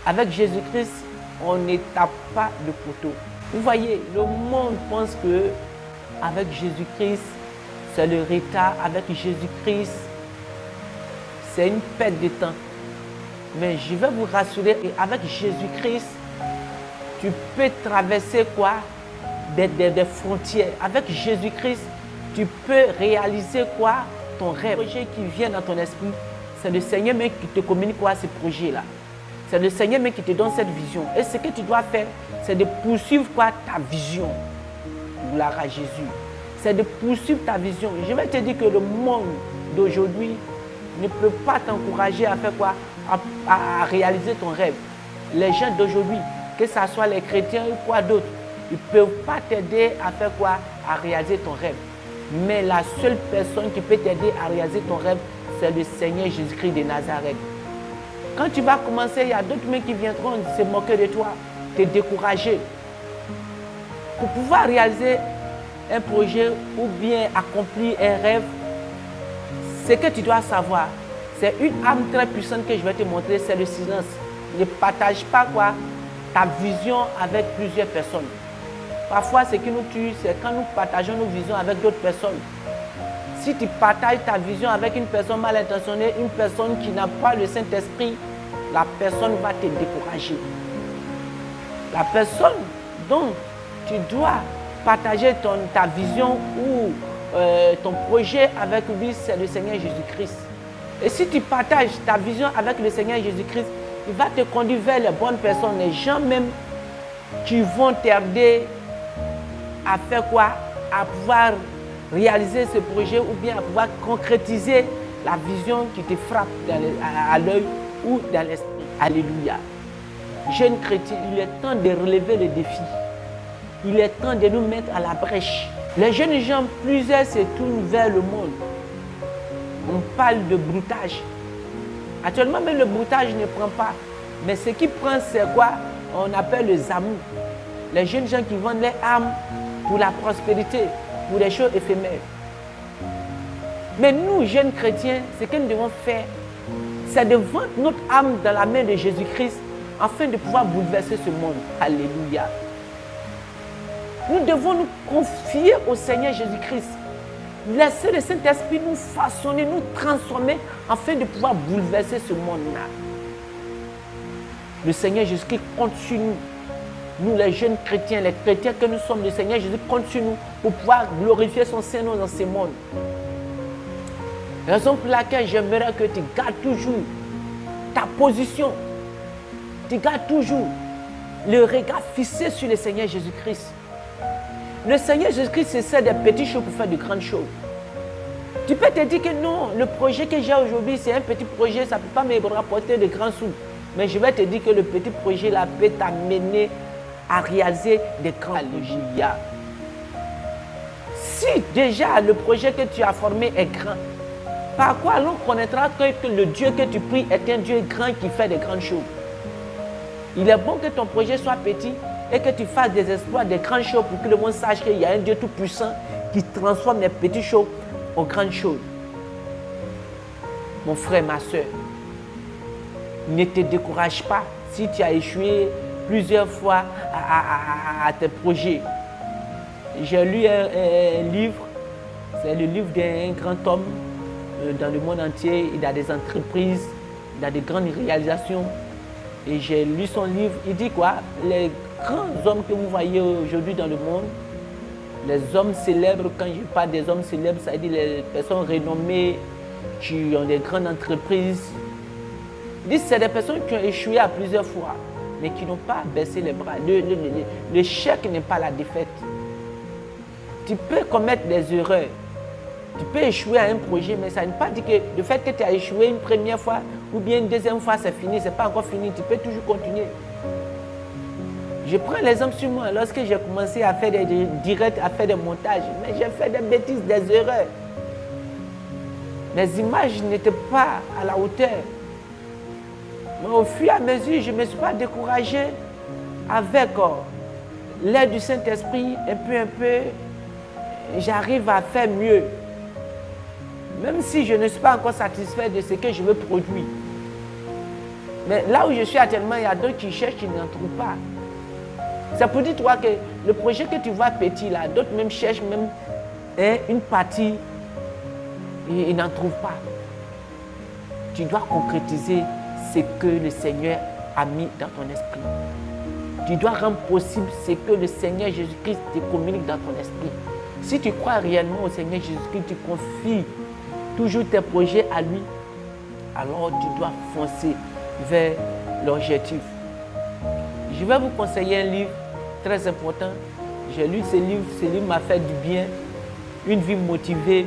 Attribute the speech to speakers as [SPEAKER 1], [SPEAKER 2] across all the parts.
[SPEAKER 1] Avec Jésus-Christ, on ne tape pas de poteau. Vous voyez, le monde pense que avec Jésus-Christ, c'est le retard. Avec Jésus-Christ, c'est une perte de temps. Mais je vais vous rassurer, avec Jésus-Christ, tu peux traverser quoi? Des frontières. Avec Jésus-Christ, tu peux réaliser quoi? Ton rêve. Le projet qui vient dans ton esprit, c'est le Seigneur même qui te communique quoi, ce projet-là. C'est le Seigneur même qui te donne cette vision. Et ce que tu dois faire, c'est de poursuivre quoi? Ta vision. Gloire à Jésus. C'est de poursuivre ta vision. Je vais te dire que le monde d'aujourd'hui ne peut pas t'encourager à faire quoi? À réaliser ton rêve. Les gens d'aujourd'hui, que ce soit les chrétiens ou quoi d'autre, ils ne peuvent pas t'aider à faire quoi? À réaliser ton rêve. Mais la seule personne qui peut t'aider à réaliser ton rêve, c'est le Seigneur Jésus-Christ de Nazareth. Quand tu vas commencer, il y a d'autres mains qui viendront se moquer de toi, te décourager. Pour pouvoir réaliser un projet ou bien accomplir un rêve, ce que tu dois savoir, c'est une arme très puissante que je vais te montrer, c'est le silence. Ne partage pas quoi, ta vision avec plusieurs personnes. Parfois, ce qui nous tue, c'est quand nous partageons nos visions avec d'autres personnes. Si tu partages ta vision avec une personne mal intentionnée, une personne qui n'a pas le Saint-Esprit, la personne va te décourager. La personne dont tu dois partager ta vision ou ton projet avec lui, c'est le Seigneur Jésus-Christ. Et si tu partages ta vision avec le Seigneur Jésus-Christ, il va te conduire vers les bonnes personnes, les gens même qui vont t'aider à faire quoi? À pouvoir réaliser ce projet ou bien à pouvoir concrétiser la vision qui te frappe à l'œil ou dans l'esprit. Alléluia. Jeunes chrétiens, il est temps de relever le défi. Il est temps de nous mettre à la brèche. Les jeunes gens, plusieurs se tournent vers le monde. On parle de broutage. Actuellement, même le broutage ne prend pas. Mais ce qui prend, c'est quoi? On appelle les amours. Les jeunes gens qui vendent les âmes pour la prospérité, pour les choses éphémères. Mais nous, jeunes chrétiens, ce que nous devons faire, c'est de vendre notre âme dans la main de Jésus-Christ afin de pouvoir bouleverser ce monde. Alléluia. Nous devons nous confier au Seigneur Jésus-Christ. Laisser le Saint-Esprit nous façonner, nous transformer afin de pouvoir bouleverser ce monde-là. Le Seigneur Jésus-Christ compte sur nous. Nous, les jeunes chrétiens, les chrétiens que nous sommes, le Seigneur Jésus compte sur nous pour pouvoir glorifier son Saint-Nom dans ce monde. Raison pour laquelle j'aimerais que tu gardes toujours ta position. Tu gardes toujours le regard fixé sur le Seigneur Jésus-Christ. Le Seigneur Jésus-Christ, c'est des petites choses pour faire de grandes choses. Tu peux te dire que non, le projet que j'ai aujourd'hui, c'est un petit projet, ça ne peut pas me rapporter de grands sous. Mais je vais te dire que le petit projet là peut t'amener à réaliser des grands. Alléluia. Si déjà le projet que tu as formé est grand, par quoi l'on connaîtra que le Dieu que tu pries est un Dieu grand qui fait de grandes choses. Il est bon que ton projet soit petit et que tu fasses des exploits, des grandes choses pour que le monde sache qu'il y a un Dieu tout puissant qui transforme les petites choses en grandes choses. Mon frère, ma soeur, ne te décourage pas si tu as échoué plusieurs fois à tes projets. J'ai lu un livre, c'est le livre d'un grand homme dans le monde entier. Il a des entreprises, il a des grandes réalisations. Et j'ai lu son livre, il dit quoi? Les grands hommes que vous voyez aujourd'hui dans le monde, les hommes célèbres, quand je parle des hommes célèbres, ça veut dire les personnes renommées qui ont des grandes entreprises. Il dit que c'est des personnes qui ont échoué à plusieurs fois, mais qui n'ont pas baissé les bras. L'échec n'est pas la défaite. Tu peux commettre des erreurs. Tu peux échouer à un projet, mais ça ne veut pas dire que le fait que tu as échoué une première fois ou bien une deuxième fois, c'est fini, ce n'est pas encore fini. Tu peux toujours continuer. Je prends l'exemple sur moi. Lorsque j'ai commencé à faire des directs, à faire des montages, mais j'ai fait des bêtises, des erreurs. Mes images n'étaient pas à la hauteur. Mais au fur et à mesure, je ne me suis pas découragé. Avec l'aide du Saint-Esprit, un peu, j'arrive à faire mieux. Même si je ne suis pas encore satisfait de ce que je veux produire. Mais là où je suis actuellement, il y a d'autres qui cherchent, qui n'en trouvent pas. C'est pour dire, toi, que le projet que tu vois petit, là, d'autres même cherchent même une partie, et ils n'en trouvent pas. Tu dois concrétiser ce que le Seigneur a mis dans ton esprit. Tu dois rendre possible ce que le Seigneur Jésus-Christ te communique dans ton esprit. Si tu crois réellement au Seigneur Jésus-Christ, tu confies toujours tes projets à lui, alors tu dois foncer vers l'objectif. Je vais vous conseiller un livre très important. J'ai lu ce livre m'a fait du bien. Une vie motivée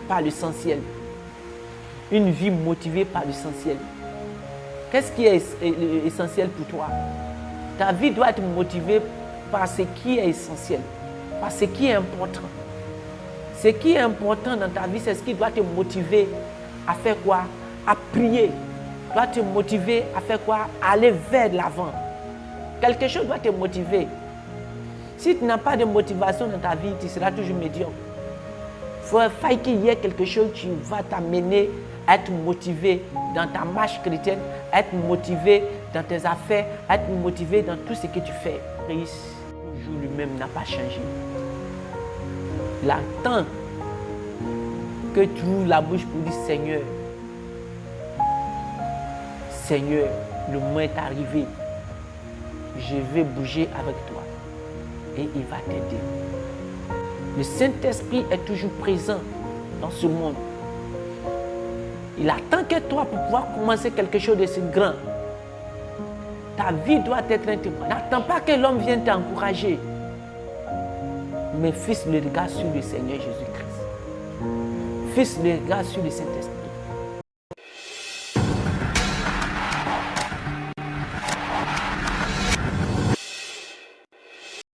[SPEAKER 1] par l'essentiel. Une vie motivée par l'essentiel. Qu'est-ce qui est essentiel pour toi? Ta vie doit être motivée par ce qui est essentiel, par ce qui est important. Ce qui est important dans ta vie, c'est ce qui doit te motiver à faire quoi? À prier. Doit te motiver à faire quoi? À aller vers l'avant. Quelque chose doit te motiver. Si tu n'as pas de motivation dans ta vie, tu seras toujours médiocre. Il faut qu'il y ait quelque chose qui va t'amener à être motivé dans ta marche chrétienne, à être motivé dans tes affaires, à être motivé dans tout ce que tu fais. Christ, toujours lui-même, n'a pas changé. Il attend que tu ouvres la bouche pour dire Seigneur, Seigneur, le moment est arrivé. Je vais bouger avec toi. Et il va t'aider. Le Saint-Esprit est toujours présent dans ce monde. Il attend que toi pour pouvoir commencer quelque chose de si grand. Ta vie doit être un témoin. N'attends pas que l'homme vienne t'encourager. Mais fixe le regard sur le Seigneur Jésus-Christ. Fixe le regard sur le Saint-Esprit.